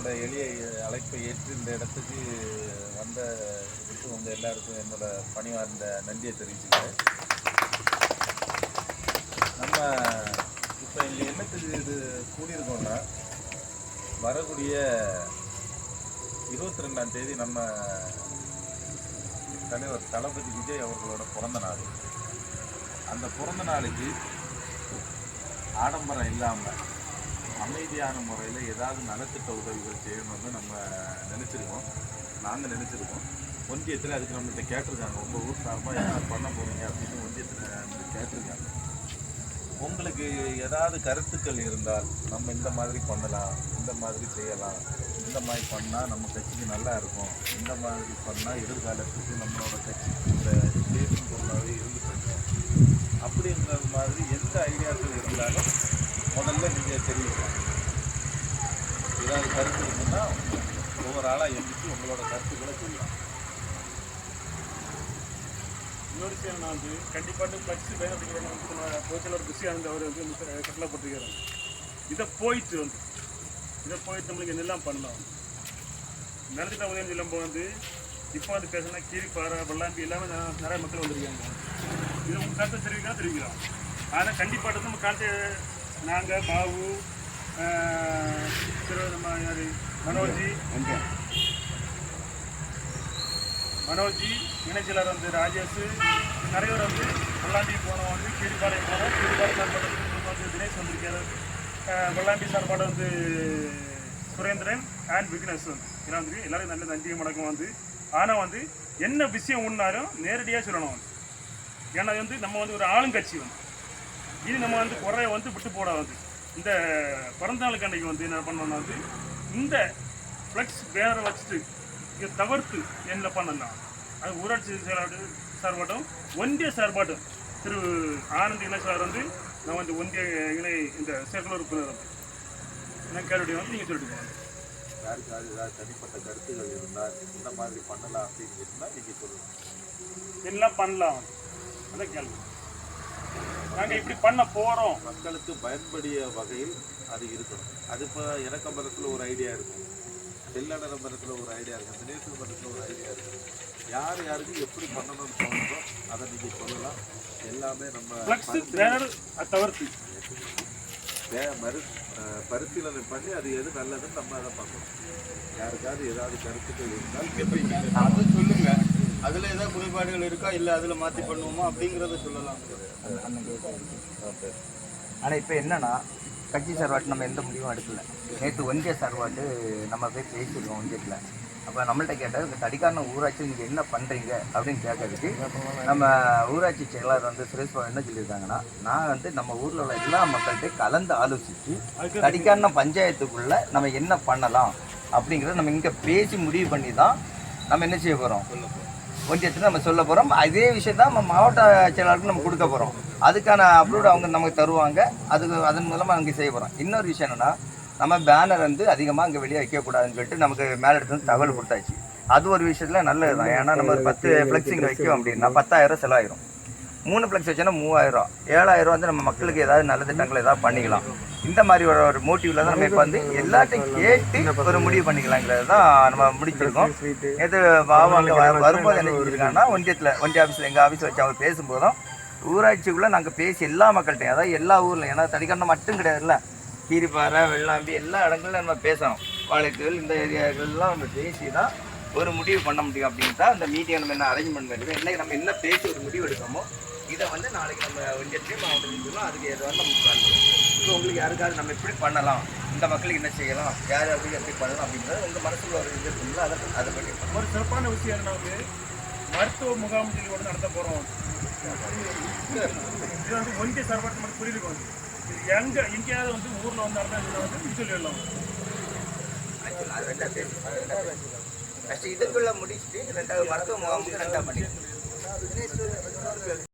என்னோட எளிய அழைப்பை ஏற்று இந்த இடத்துக்கு வந்த உங்கள் எல்லாருக்கும் என்னோட பணிவார்ந்த நன்றியை தெரிவிச்சுக்கிறேன். நம்ம இப்போ இங்கே என்னத்துக்கு இது கூடியிருக்கோம்னா, வரக்கூடிய 22ஆம் தேதி நம்ம தலைவர் தளபதி விஜய் அவர்களோட பிறந்த நாள். அந்த பிறந்த நாளுக்கு ஆடம்பரம் இல்லாமல் அமைதியான முறையில் ஏதாவது நலத்திட்ட உதவிகள் செய்யணும்னு நம்ம நினச்சிருக்கோம். நாங்கள் நினச்சிருக்கோம். ஒன்றியத்தில் அதுக்கு நம்மகிட்ட கேட்டிருக்காங்க, உங்கள் ஊர் சார்பாக என்ன பண்ண போகிறீங்க அப்படின்னு ஒன்றியத்தில் நம்மகிட்ட கேட்டிருக்காங்க. உங்களுக்கு ஏதாவது கருத்துக்கள் இருந்தால் நம்ம இந்த மாதிரி பண்ணலாம், இந்த மாதிரி செய்யலாம், இந்த மாதிரி பண்ணால் நம்ம கட்சிக்கு நல்லா இருக்கும், இந்த மாதிரி பண்ணால் எதிர்காலத்துக்கு நம்மளோட கட்சிக்கு இந்த பேசும் பொருளாகவே இருந்துட்டு அப்படின்ற மாதிரி எந்த ஐடியாக்கள் இருந்தாலும் முதல்ல நீங்கள் தெரிவிக்கலாம். ஏதாவது கருத்து இருக்குன்னா ஒவ்வொரு ஆளாக எழுந்திரிச்சு உங்களோட கருத்துக்களை சொல்லலாம். இன்னொரு விஷயம், நான் வந்து கண்டிப்பாக ஃப்ளெக்ஸ் வேணும் அப்படிங்கிற பொதுச்செயலர் பிஸியாக இருந்து அவர் வந்து கட்டளைப்பட்டிருக்காரு. இதை போயிட்டு நம்மளுக்கு என்னெல்லாம் பண்ணலாம். நலத்திட்ட உதவி சொல்லும்போது வந்து இப்போ வந்து பேசினா கீரிப்பாறை வெள்ளாம்பி எல்லாமே நிறைய மக்கள் வந்திருக்காங்க. இது உங்கள் கருத்தை தெரிவிக்கலாம். ஆனால் கண்டிப்பாக நம்ம காலத்தை நாங்கள் பாபு நம்ம யார் மனோஜி இணைச்சலர் வந்து ராஜேஷ் நிறைய பேர் வந்து வெள்ளாம்பி போனோம், வந்து கீரிப்பாளையம் போனோம். கீரிப்பாறை சார்பாடு வந்து தினேஷ் வந்திருக்காரு. வெள்ளாம்பி சார்பாடு வந்து சுரேந்திரன் அண்ட் விக்னேஷ் வந்து எல்லாம் வந்து எல்லோரும் நல்ல நன்றி வணக்கம் வந்து. ஆனால் வந்து என்ன விஷயம் ஒன்றாலும் நேரடியாக சொல்லணும் வந்து. ஏன்னா வந்து நம்ம வந்து ஒரு ஆளுங்கட்சி வந்து இனி நம்ம வந்து குறைய வந்து விட்டு போட வந்து இந்த பிறந்த நாளுக்கு அன்றைக்கி வந்து என்ன பண்ணோம்னா வந்து இந்த ஃப்ளெக்ஸ் பேனரை வச்சுட்டு இதை தவிர்த்து என்ன பண்ணலாம். அது ஊராட்சி செயலாளர் சார்பாட்டும் ஒன்றிய சார்பாட்டும் திரு ஆனந்த் இணை சார் வந்து நான் வந்து ஒன்றிய இணை இந்த செயற்குழு உறுப்பினர் வந்து என்ன கேள்வி வந்து நீங்கள் சொல்லிட்டு போகலாம். யாருக்காவது ஏதாவது தனிப்பட்ட கருத்துகள் இருந்தால் இந்த மாதிரி பண்ணலாம் அப்படின்னு இருந்தால் நீங்கள் சொல்லலாம். எல்லாம் பண்ணலாம் அதான் கேள்வி. நாங்கள் இப்படி பண்ண போகிறோம், மக்களுக்கு பயன்படிய வகையில் அது இருக்கணும். அது இப்போ இறக்கம்பரத்தில் ஒரு ஐடியா இருக்கும், செல்லடம்பரத்தில் ஒரு ஐடியா இருக்கும், தினேசபுரத்தில் ஒரு ஐடியா இருக்கும். யாருக்கு எப்படி பண்ணணும்னு தோணுதோ அதை நீங்கள் சொல்லலாம். எல்லாமே நம்ம தவிர்த்து பரிசீலனை பண்ணி அது எது நல்லதுன்னு நம்ம அதை பார்க்கணும். யாருக்காவது ஏதாவது கருத்துக்கள் இருந்தால் அதை சொல்லுங்க. அதில் ஏதாவது குறைபாடுகள் இருக்கா, இல்லை அதில் மாற்றி பண்ணுவோமா அப்படிங்கிறத சொல்லலாம். ஆனால் இப்போ என்னன்னா, கட்சி சார்பாட்டு நம்ம எந்த முடிவும் எடுக்கல. நேற்று ஒன்றிய சார்பாட்டு நம்ம போய் பேசியிருக்கோம் ஒன்றியத்தில். அப்போ நம்மள்கிட்ட கேட்டால் இந்த தடிக்கான ஊராட்சி நீங்கள் என்ன பண்ணுறீங்க அப்படின்னு கேட்கறதுக்கு நம்ம ஊராட்சி செயலாளர் வந்து சுரேஷ் பாபு என்ன சொல்லியிருக்காங்கன்னா, நான் வந்து நம்ம ஊரில் உள்ள எல்லா மக்கள்கிட்டையும் கலந்து ஆலோசித்து தடிக்கான பஞ்சாயத்துக்குள்ளே நம்ம என்ன பண்ணலாம் அப்படிங்கிறத நம்ம இங்கே பேசி முடிவு பண்ணி தான் நம்ம என்ன செய்ய போகிறோம், ஒன்றியத்தில் நம்ம சொல்ல போகிறோம். அதே விஷயம் தான் நம்ம மாவட்ட செயலாளருக்கு நம்ம கொடுக்க போகிறோம். அதுக்கான அப்லோடு அவங்க நமக்கு தருவாங்க. அதன் மூலமாக அங்கே செய்ய போகிறோம். இன்னொரு விஷயம் என்னென்னா, நம்ம பேனர் வந்து அதிகமாக அங்கே வெளியே வைக்கக்கூடாதுன்னு சொல்லிட்டு நமக்கு மேலே எடுத்து வந்து தகவல் கொடுத்தாச்சு. அது ஒரு விஷயத்தில் நல்லது தான். ஏன்னா நம்ம ஒரு 10 ஃப்ளெக்ஸிங் வைக்கும் அப்படின்னா 10,000 செலவாயிரும். 3 ஃப்ளெக்ஸ் வச்சோன்னா 3000, 7000 வந்து நம்ம மக்களுக்கு ஏதாவது நல்ல திட்டங்கள் ஏதாவது பண்ணிக்கலாம். இந்த மாதிரி ஒரு மோட்டிவில் தான் நம்ம இப்போ வந்து எல்லாத்தையும் கேட்டு ஒரு முடிவு பண்ணிக்கலாங்கிறது தான் நம்ம முடிச்சிருக்கோம். எது பாபு அங்கே வரும்போது என்ன செஞ்சுருக்காங்கன்னா, ஒன்றிய ஆஃபீஸில் எங்கள் ஆஃபீஸில் வச்சு அவங்க பேசும்போதும் ஊராட்சிக்குள்ளே நாங்கள் பேசி எல்லா மக்கள்கிட்டையும், அதாவது எல்லா ஊரில், ஏன்னா தடிக்கண்ணம் மட்டும் கிடையாதுல்ல, கீரிப்பாறை வெள்ளாம்பி எல்லா இடங்களிலும் நம்ம பேசணும். வாழைக்கல் இந்த ஏரியாக்கள்லாம் நம்ம பேசி தான் ஒரு முடிவு பண்ண முடியும். அப்படின்ட்டு அந்த மீட்டிங்கை நம்ம என்ன அரேஞ்ச்மெண்ட் பண்ணிருக்கோம். இன்றைக்கி நம்ம என்ன பேசி ஒரு முடிவு எடுக்கணுமோ இதை வந்து நாளைக்கு நம்ம ஒன்றியத்தையும் மாவட்டத்துக்கு அதுக்கு ஏதாவது நம்ம பண்ணணும். இப்போ உங்களுக்கு யாருக்காவது நம்ம எப்படி பண்ணலாம், இந்த மக்களுக்கு என்ன செய்யலாம், யார் எப்படி பண்ணலாம் அப்படிங்கிறது உங்கள் மனசில் ஒரு இது இருக்குங்களா, அதை பண்ணி ஒரு சிறப்பான விஷயம் என்ன வந்து மருத்துவ முகாம்களோடு நடத்த போகிறோம். இது வந்து ஒன்றிய சார்பாட்டு மட்டும் சொல்லியிருக்கோம். இது எங்கேயாவது வந்து ஊரில் வந்து நடந்தால் வந்து சொல்லிடலாம். அது ரெண்டாக பேசி ஃபஸ்ட்டு இதுக்குள்ளே முடிச்சுட்டு 2வது மருத்துவ முகாமுக்கு 2ஆக பண்ணிடுறோம்.